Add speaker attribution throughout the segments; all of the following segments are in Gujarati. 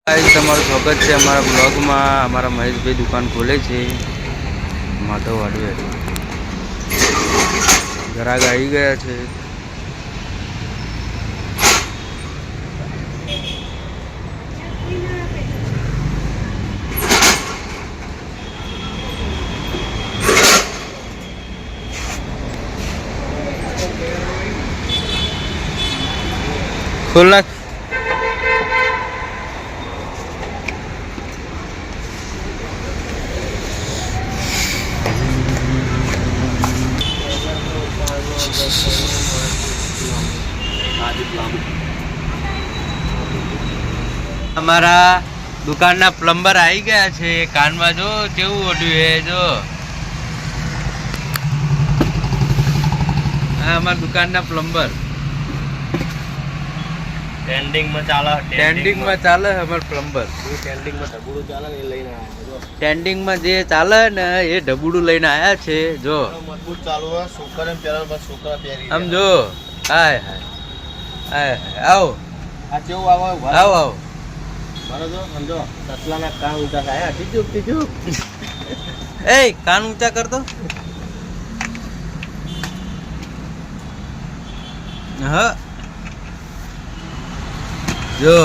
Speaker 1: તમારું સ્વાગત છે અમારા બ્લોગમાં। અમારા મહેશભાઈ દુકાન ખોલે છે માધવવાડી। ગ્રાહક આવી ગયા છે। ખોલ નાખ। हमारा दुकान ना प्लम्बर आई गया छे। कान में जो केवू ओढ़्યું है जो हमारा दुकान ना प्लम्बर
Speaker 2: ट्रेंडिंग में चाला
Speaker 1: हमारा प्लम्बर
Speaker 2: ट्रेंडिंग में ढबूडू चाला ने लઈને આયા જો
Speaker 1: ट्रेंडिंग में जे चाले ने ये ढबूडू લઈને आया छे जो
Speaker 2: मजबूत चालू है सोकर पेरल बस सोकर पेरी
Speaker 1: हम जो हाय हाय हाय आओ
Speaker 2: आ केव आવો
Speaker 1: आओ आओ
Speaker 2: મારો જો સમજો સસલાના કાન ઊંચા થાય ટીચુક
Speaker 1: ए कान ऊंचा कर दो। हाँ जो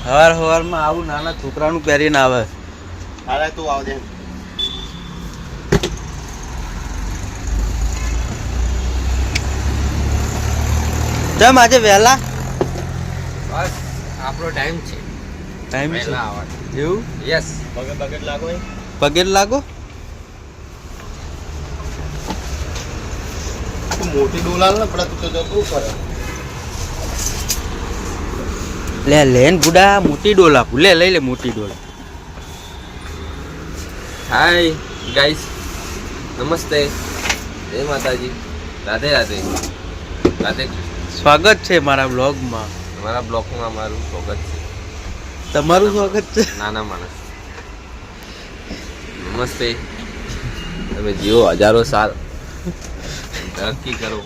Speaker 1: हवार हवार में आવું નાના છોકરાનું પહેરીને આવે।
Speaker 2: અરે તું આવ દે
Speaker 1: જમ આજે વહેલા
Speaker 2: બસ આપણો ટાઈમ છે
Speaker 1: ટાઈમ છે
Speaker 2: વહેલા આવવાનું
Speaker 1: એવું
Speaker 2: યસ બગેટ લાગો
Speaker 1: પગે લાગો।
Speaker 2: તું મોટી ડોલાલ ને પડે તું તો શું કરે
Speaker 1: ले लेन बुढ़ा मोटी डोला ले ले ले मोटी डोला।
Speaker 3: हाय गाइस नमस्ते जय माताजी राधे राधे राधे
Speaker 1: स्वागत છે મારા બ્લોગ માં।
Speaker 3: તમારા બ્લોગ માં અમારું સ્વાગત છે।
Speaker 1: તમારું સ્વાગત છે
Speaker 3: નાના માણસ નમસ્તે। તમે જીવો હજારો સાલ तरक्की करो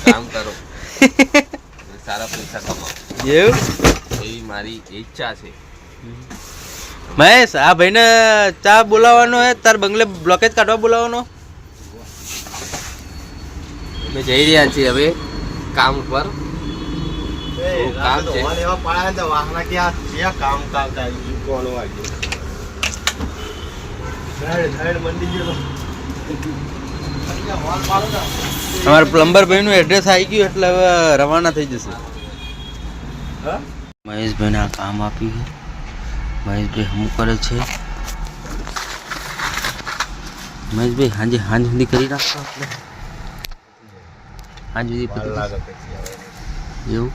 Speaker 3: काम करो सारा पैसा कमाओ
Speaker 1: એવું
Speaker 3: એવી મારી ઈચ્છા છે।
Speaker 1: મહેશ આ ભાઈને ચા બોલાવવાનો હે તાર બંગલે બ્લોકેજ કાઢવા બોલાવવાનો।
Speaker 3: અમે જઈ રહ્યા છીએ હવે કામ પર।
Speaker 2: એ
Speaker 3: કામ છે
Speaker 2: વાલે એવા પાયા તો વાહના કે આ જે કામ કાલતા કોનો વાગ્યો ધડ મંડી ગયો વાલ પાડો ના
Speaker 1: અમારા પ્લમ્બર ભાઈનું એડ્રેસ આવી ગયું એટલે હવે રવાના થઈ જશે।
Speaker 2: હા
Speaker 1: મહેશભાઈને આ કામ આપ્યું છે। મહેશભાઈ હમ કરે છે। મહેશભાઈ હાંજે હાંજ સુધી કરી નાખો આપણે હાંજ સુધી પતી
Speaker 2: લાગે
Speaker 1: જશે।
Speaker 2: પછી હવે
Speaker 1: એવું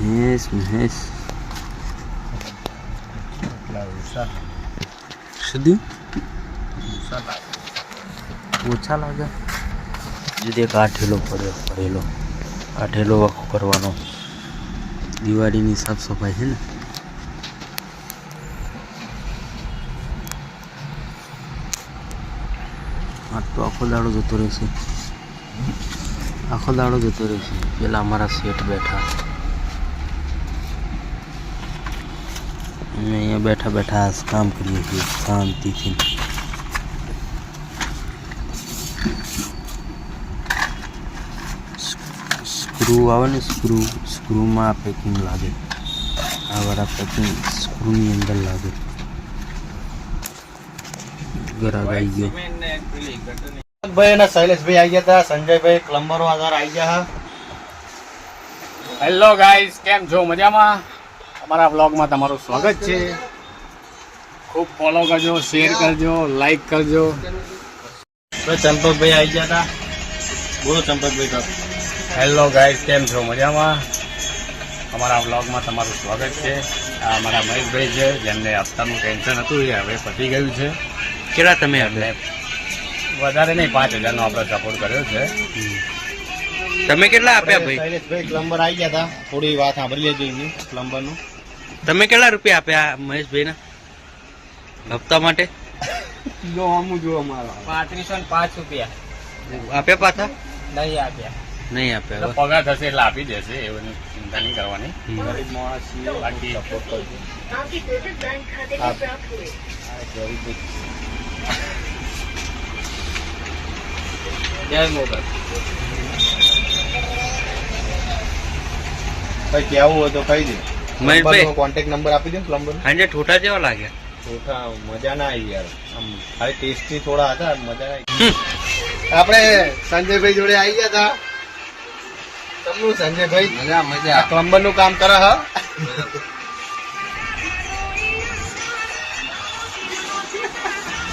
Speaker 1: મહેશ મહેશ
Speaker 2: એટલા ઉષા
Speaker 1: સુધી
Speaker 2: ઉષા લાગે
Speaker 1: ઓછા લાગે। જો દેખ આ ઠેલો પડ્યો પડેલો આ ઠેલો આખો કરવાનો દિવાળીની સાફ સફાઈ છે ને। આ તો આખો દાડો જતો રહેશે આખો દાડો જતો રહેશે। પેલા અમારા શેઠ બેઠા અમે અહીંયા બેઠા બેઠા કામ કરીએ છીએ શાંતિથી। સ્ક્રૂ આવે ને સ્ક્રૂમાં પેકિંગ લાગે આ વાળા પેકિંગ સ્ક્રૂની અંદર લાગે। ગ્રાહક આવી ગયો
Speaker 2: ભાઈ અને શૈલેષભાઈ આવી ગયા હતા સંજયભાઈ પ્લમ્બરો આધાર આવી ગયા
Speaker 4: હેલો ગાઈસ કેમ છો મજામાં। અમારા બ્લોગમાં તમારું સ્વાગત છે। ખૂબ ફોલો કરજો શેર કરજો લાઈક કરજો।
Speaker 2: ચંપકભાઈ આવી ગયા હતા બોલો ચંપકભાઈ તો
Speaker 4: હેલો ગાઈસ કેમ છો મજામાં। અમારા બ્લોગમાં તમારું સ્વાગત છે। આ અમારા મહેશભાઈ છે જેમને હપ્તાનું ટેન્શન હતું એ હવે પતી ગયું છે।
Speaker 1: કેટલા તમે
Speaker 4: એટલે વધારે નહીં 5000નો આપણે સપોર્ટ કર્યો છે।
Speaker 1: તમે કેટલા આપ્યા ભાઈ
Speaker 2: શૈલેષભાઈ પ્લમ્બર આવી ગયા હતા થોડી વાત સાંભળી લેજો એમની પ્લમ્બરનું
Speaker 1: તમે કેટલા રૂપિયા આપ્યા મહેશભાઈને હપ્તા માટે
Speaker 2: જો અમુ જો અમારો
Speaker 3: 3505 રૂપિયા
Speaker 1: આપ્યા પાછા
Speaker 3: નહીં આપ્યા.
Speaker 1: નહીં આપ્યા હવે.
Speaker 4: પગાર થશે એટલે આપી દેશે એવું ચિંતા નહીં કરવાની.
Speaker 2: ગરીબ માણસ છીએ,
Speaker 4: બાકી
Speaker 2: સપોર્ટ કરજો.
Speaker 5: आपके कोटक बैंक खाते में प्राप्त हुए
Speaker 3: જય મોગલ.
Speaker 2: ભાઈ કેવું હોય તો કહી દે.
Speaker 1: મહેશભાઈ
Speaker 2: કોન્ટેક્ટ નંબર આપી દે ને પ્લમ્બર.
Speaker 1: સાંજે ઠોઠા જેવા લાગ્યા.
Speaker 2: ચોખા મજા ના આવી યાર, આમ ખાલી ટેસ્ટી થોડા હતા, મજા ના આવી. આપણે સંજયભાઈ જોડે આવી ગયા હતા. તમનું સંજયભાઈ
Speaker 3: મજા મજા.
Speaker 2: પ્લમ્બર નું કામ કરે હા.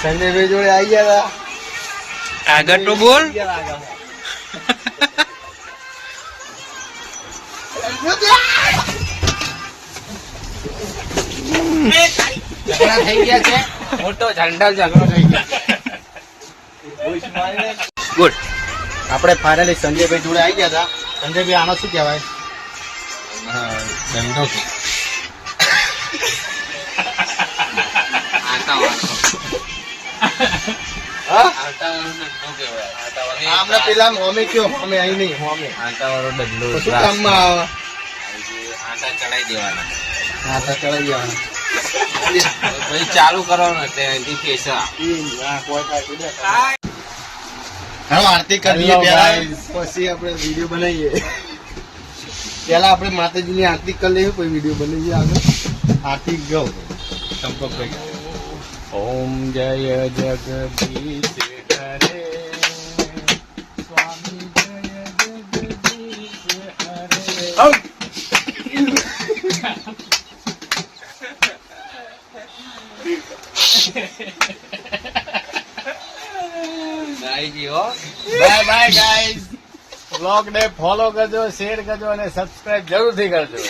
Speaker 2: સંજયભાઈ જોડે આવી ગયા હતા.
Speaker 1: આગળ તો બોલ.
Speaker 3: ઝઘડા થઈ ગયા છે. મોટો ઝંડલ ઝઘડો થઈ ગયો.
Speaker 1: ગુડ.
Speaker 2: આપણે ફાઇનલી સંજયભાઈ જોડે આવી ગયા હતા. સંજયભાઈ આનો શું કહેવાય?
Speaker 3: ધંધો આટાવાળો.
Speaker 2: હા?
Speaker 3: આટાવાળો ધંધો કહેવાય. આટાવાળો
Speaker 2: આમને પેલા હોમે કયો, હોમે અહીં નહીં, હોમે
Speaker 3: આટાવાળો ધંધો.
Speaker 2: તો શું કામમાં આવે?
Speaker 3: આટા ચડાઈ દેવાના.
Speaker 2: હા તો ચડાઈ જવાનું.
Speaker 3: પછી ચાલુ કરવાનો એટલે એનાથી પૈસા.
Speaker 2: હા, આરતી કરીએ પહેલા, પછી આપણે વિડીયો બનાવીએ. પહેલા આપણે માતાજીની આરતી કરી લઈએ, પછી વિડીયો બનાવીએ આગળ. આરતી ગયો ચંપકભાઈ.
Speaker 4: ઓમ જય જગદીશ હરે સ્વામી જય જગદીશ હરે.
Speaker 2: Bye bye guys. બ્લોગ ને ફોલો કરજો, શેર કરજો અને સબસ્ક્રાઇબ જરૂરથી કરજો.